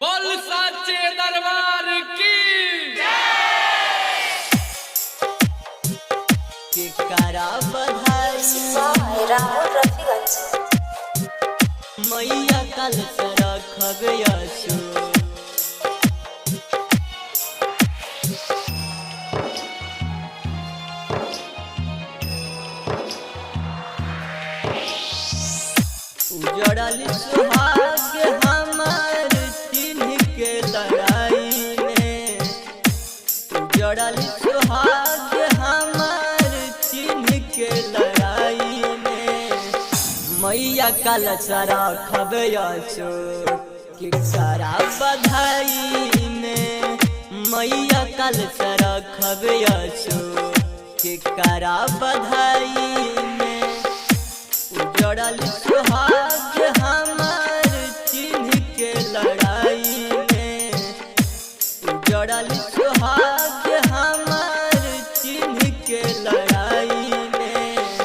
बोल साचे दरबार की करा बधाई राहुल रफीगंज मैया कल सरख गयासु उजड़ल सुहाग हमार चिन्ह के लड़ाई में उजड़ल सुहाग हमार चिन्ह के लड़ाई में मैया कल सरख गयासु कि सारा बधाई में मैया कल सरख गयासु कि करा बधाई में उजड़ल सुहाग हमार चिन्ह के लड़ाई में उजड़ल सुहाग हमार चिन्ह के लड़ाई में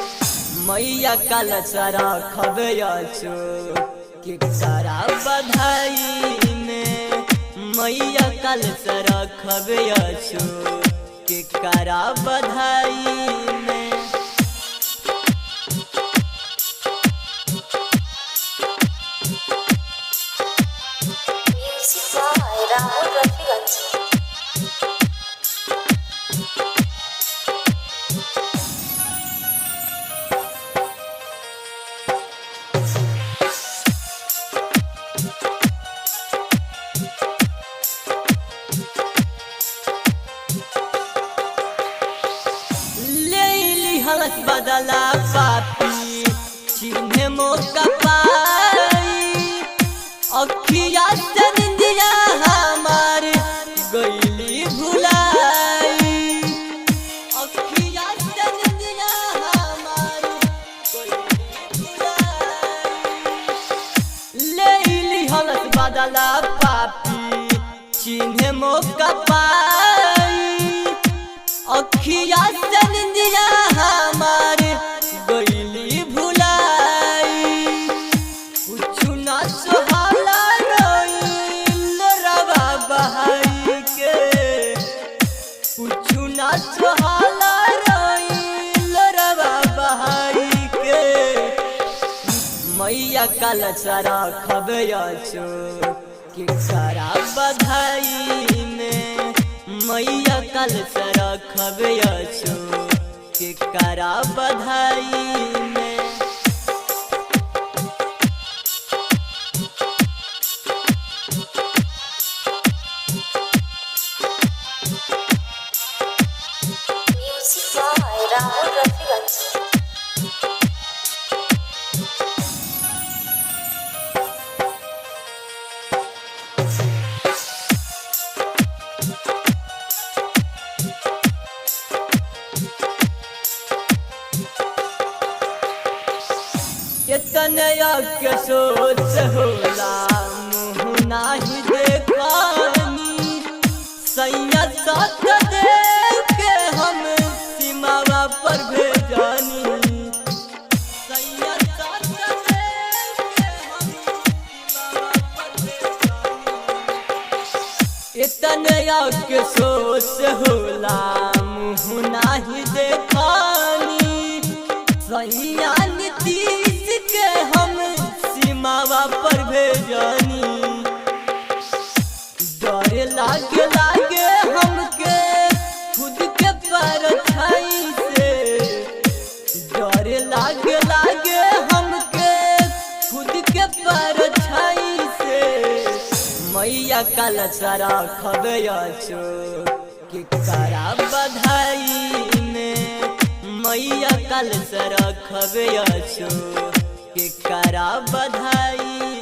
मैया कल सरख गयासु कि सारा बधाई में मैया कल सरख गयासु कि करा बधाई में राहुल रफीगंज हलस बदला पापी चिन्ह मौका पाई अखिया से निंदिया हमार गईली भुलाई अखिया से निंदिया हमार गईली भुलाई लेली हलस बदला पापी चिन्ह मौका पाई अखिया से निंदिया हमार गईली भुलाई कुछु ना सुहाला रोइल रवा बहाई के कुछु ना सुहाला रोइल रवा बहाई के मैया कल सरख गयासु कि सारा बधाई में मैया कल सरख गयासु कि करा बधाई में राहुल रफीगंज तनया के सोच होला मुँह नाही देखानी सैया साथ देख के हम सीमावा पर भेजानी सैया साथ देख के हम सीमावा पर भेजानी तनया के सोच होला मुँह नाही देखानी सैया नीतीश के हम सीमावा पर भेजानी डर लागे हमके खुद के परछाई से डर लागे हमके खुद के परछाई से मैया कल सरख गयासु कि करा बधाई में मैया कल सरख गयासु कि करा बधाई